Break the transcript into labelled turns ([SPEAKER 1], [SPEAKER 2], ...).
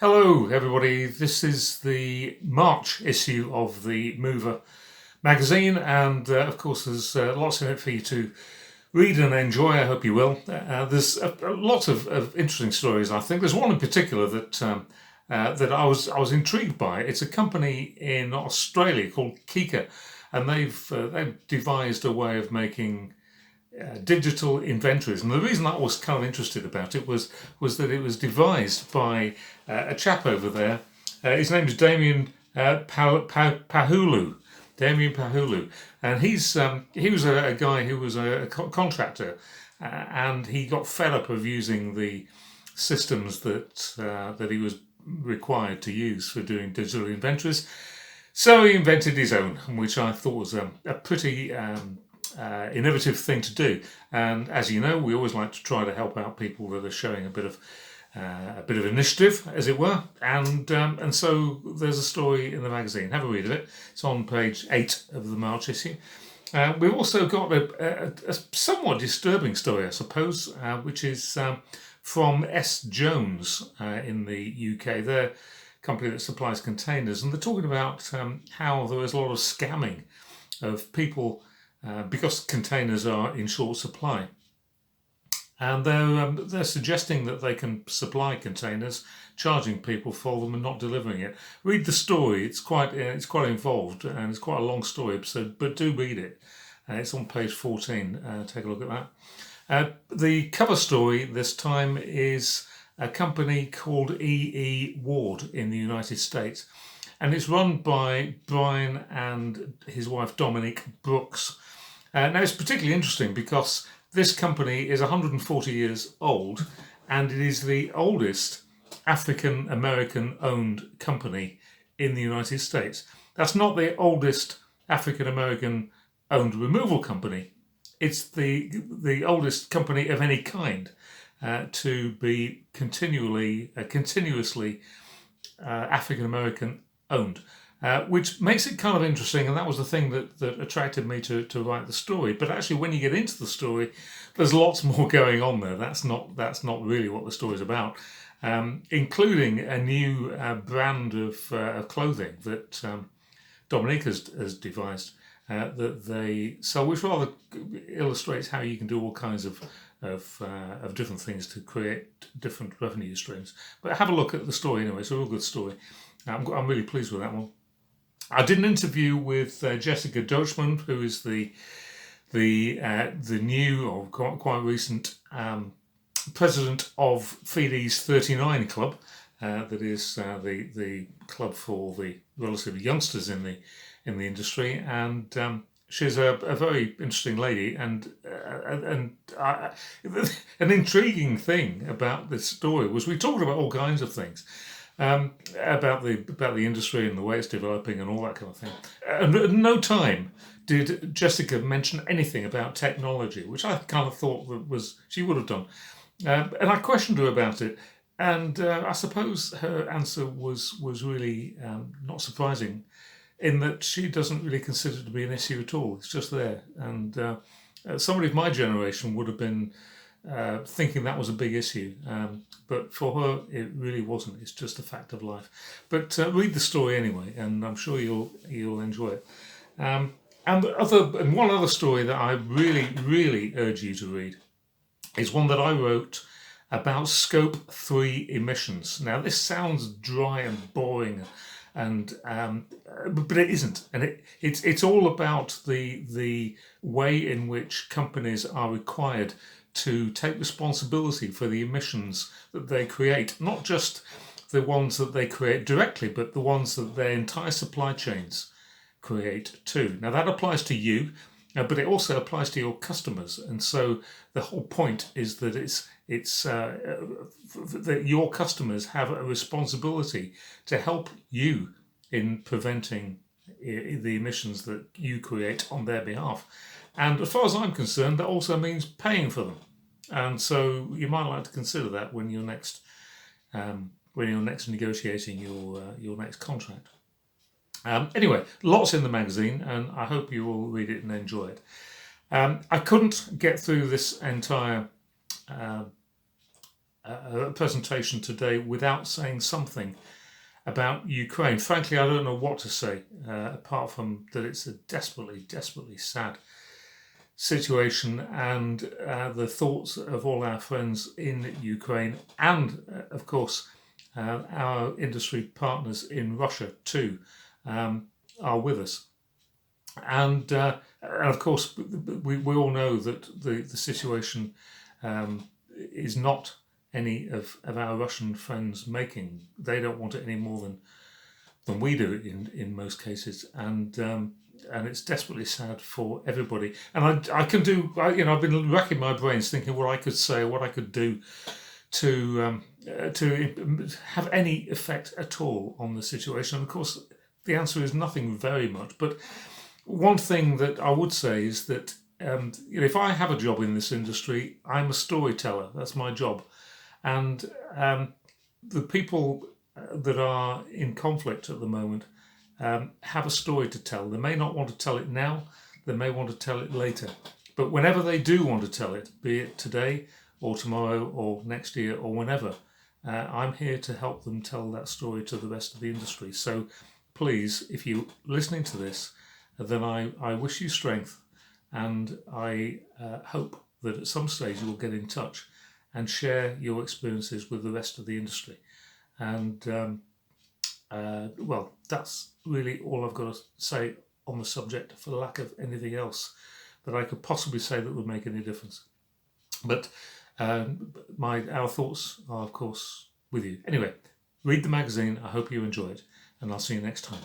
[SPEAKER 1] Hello, everybody. This is the March issue of the Mover magazine, and of course, there's lots in it for you to read and enjoy. I hope you will. There's lots of interesting stories. I think there's one in particular that I was intrigued by. It's a company in Australia called Kika, and they've devised a way of making digital inventories. And the reason I was kind of interested about it was that it was devised by a chap over there. His name is Damien Pahulu. Damien Pahulu, and he was a guy who was a contractor, and he got fed up of using the systems that he was required to use for doing digital inventories. So he invented his own, which I thought was a pretty innovative thing to do. And as you know, we always like to try to help out people that are showing a bit of initiative, as it were. And so there's a story in the magazine. Have a read of it. It's on page 8 of the March issue. We've also got a somewhat disturbing story, I suppose, which is from S. Jones in the UK. They're a company that supplies containers, and they're talking about how there is a lot of scamming of people because containers are in short supply. And they're suggesting that they can supply containers, charging people for them and not delivering it. Read the story; it's quite involved and it's quite a long story. So, but do read it. It's on page 14. Take a look at that. The cover story this time is a company called EE Ward in the United States, and it's run by Brian and his wife Dominique Brooks. Now it's particularly interesting because this company is 140 years old, and it is the oldest African American owned company in the United States. That's not the oldest African American owned removal company. It's the oldest company of any kind to be continuously African American owned. Which makes it kind of interesting, and that was the thing that attracted me to write the story. But actually, when you get into the story, there's lots more going on there. That's not really what the story's about, including a new brand of clothing that Dominique has devised that they sell, which rather illustrates how you can do all kinds of different things to create different revenue streams. But have a look at the story anyway. It's a real good story. I'm really pleased with that one. I did an interview with Jessica Deutschmann, who is the new or quite recent president of Fides 39 Club. That is the club for the relatively youngsters in the industry, and she's a very interesting lady. And an intriguing thing about this story was we talked about all kinds of things. About the industry and the way it's developing and all that kind of thing. And at no time did Jessica mention anything about technology, which I kind of thought was she would have done. And I questioned her about it, and I suppose her answer was really not surprising, in that she doesn't really consider it to be an issue at all. It's just there, and somebody of my generation would have been thinking that was a big issue, but for her it really wasn't. It's just a fact of life. But read the story anyway, and I'm sure you'll enjoy it. And one other story that I really urge you to read is one that I wrote about Scope 3 emissions. Now this sounds dry and boring, and but it isn't, and it's all about the way in which companies are required to take responsibility for the emissions that they create, not just the ones that they create directly, but the ones that their entire supply chains create too. Now that applies to you, but it also applies to your customers. And so the whole point is that it's that your customers have a responsibility to help you in preventing the emissions that you create on their behalf. And as far as I'm concerned, that also means paying for them. And so you might like to consider that when you're next negotiating your next contract. Anyway, lots in the magazine, and I hope you will read it and enjoy it. I couldn't get through this entire a presentation today without saying something about Ukraine. Frankly, I don't know what to say, apart from that it's a desperately, desperately sad situation, and the thoughts of all our friends in Ukraine and, of course, our industry partners in Russia too are with us. And of course, we all know that the situation is not any of our Russian friends making. They don't want it any more than we do in most cases, and it's desperately sad for everybody. And I can do, I've been racking my brains thinking what I could say, what I could do to have any effect at all on the situation. And of course, the answer is nothing very much. But one thing that I would say is that if I have a job in this industry, I'm a storyteller. That's my job. And the people that are in conflict at the moment have a story to tell. They may not want to tell it now, they may want to tell it later. But whenever they do want to tell it, be it today or tomorrow or next year or whenever, I'm here to help them tell that story to the rest of the industry. So please, if you're listening to this, then I wish you strength, and I hope that at some stage you will get in touch and share your experiences with the rest of the industry. And well, that's really all I've got to say on the subject, for lack of anything else that I could possibly say that would make any difference. But our thoughts are, of course, with you. Anyway, read the magazine. I hope you enjoy it, and I'll see you next time.